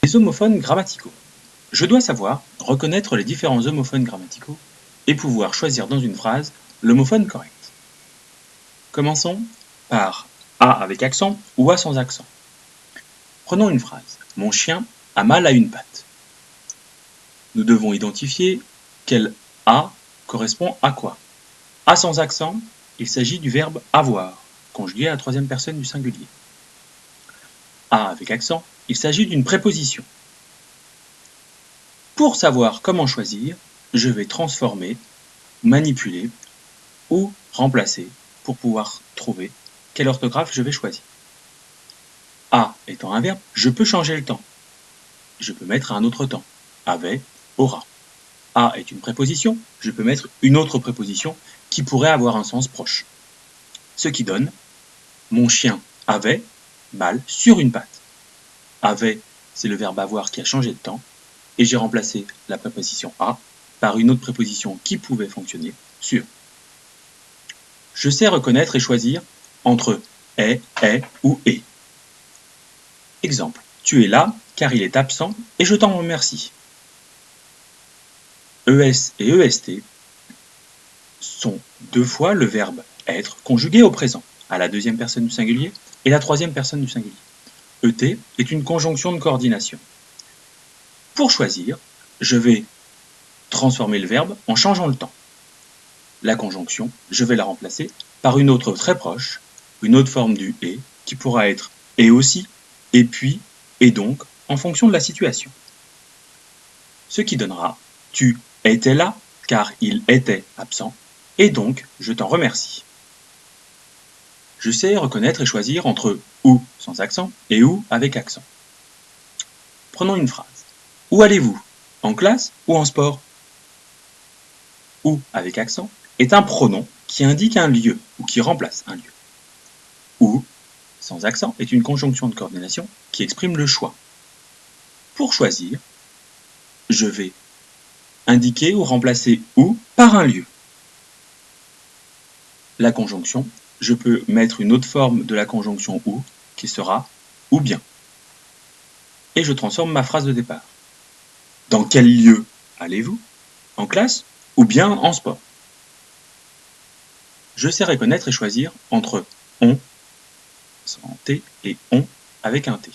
Les homophones grammaticaux. Je dois savoir reconnaître les différents homophones grammaticaux et pouvoir choisir dans une phrase l'homophone correct. Commençons par A avec accent ou A sans accent. Prenons une phrase. Mon chien a mal à une patte. Nous devons identifier quel A correspond à quoi. A sans accent, il s'agit du verbe avoir, conjugué à la troisième personne du singulier. A avec accent, il s'agit d'une préposition. Pour savoir comment choisir, je vais transformer, manipuler ou remplacer pour pouvoir trouver quelle orthographe je vais choisir. A étant un verbe, je peux changer le temps. Je peux mettre un autre temps. Avait, aura. A est une préposition, je peux mettre une autre préposition qui pourrait avoir un sens proche. Ce qui donne mon chien avait mal sur une patte. Avait, c'est le verbe avoir qui a changé de temps, et j'ai remplacé la préposition a par une autre préposition qui pouvait fonctionner, sur. Je sais reconnaître et choisir entre est ou est. Exemple, tu es là car il est absent et je t'en remercie. ES et EST sont deux fois le verbe être conjugué au présent, à la deuxième personne du singulier et la troisième personne du singulier. ET est une conjonction de coordination. Pour choisir, je vais transformer le verbe en changeant le temps. La conjonction, je vais la remplacer par une autre très proche, une autre forme du et, qui pourra être et aussi, et puis, et donc, en fonction de la situation. Ce qui donnera tu étais là car il était absent, et donc je t'en remercie. Je sais reconnaître et choisir entre ou sans accent et ou avec accent. Prenons une phrase. Où allez-vous? En classe ou en sport? Ou avec accent est un pronom qui indique un lieu ou qui remplace un lieu. Ou, sans accent, est une conjonction de coordination qui exprime le choix. Pour choisir, je vais indiquer ou remplacer ou par un lieu. La conjonction, je peux mettre une autre forme de la conjonction ou qui sera ou bien. Et je transforme ma phrase de départ. Dans quel lieu allez-vous? En classe ou bien en sport? Je sais reconnaître et choisir entre on sans T et on avec un T.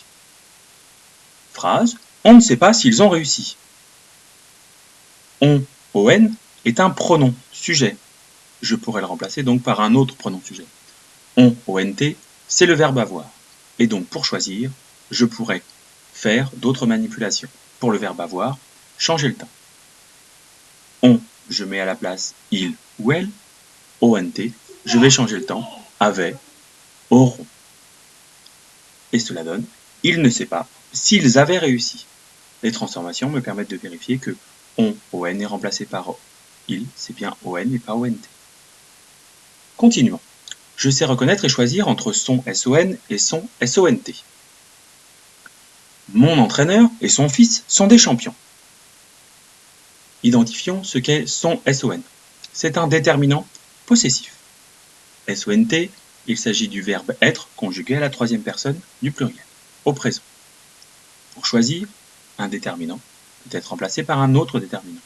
Phrase, on ne sait pas s'ils ont réussi. On, on, est un pronom sujet. Je pourrais le remplacer donc par un autre pronom sujet. On, ont, c'est le verbe avoir. Et donc pour choisir, je pourrais faire d'autres manipulations. Pour le verbe avoir, changer le temps. On, je mets à la place il ou elle. Ont, je vais changer le temps. Avait, auront. Et cela donne, il ne sait pas s'ils avaient réussi. Les transformations me permettent de vérifier que on est remplacé par il, c'est bien on et pas ont. Continuons. Je sais reconnaître et choisir entre son son et son sont. Mon entraîneur et son fils sont des champions. Identifions ce qu'est son son. C'est un déterminant possessif. Sont, il s'agit du verbe être conjugué à la troisième personne du pluriel, au présent. Pour choisir, un déterminant peut être remplacé par un autre déterminant.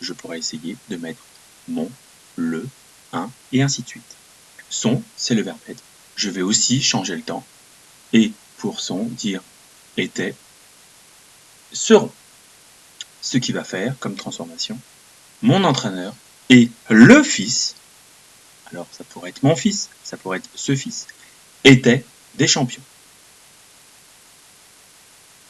Je pourrais essayer de mettre mon, le, un et ainsi de suite. Son, c'est le verbe être. Je vais aussi changer le temps. Et pour son, dire était, seront. Ce qui va faire comme transformation, mon entraîneur et le fils, alors ça pourrait être mon fils, ça pourrait être ce fils, étaient des champions.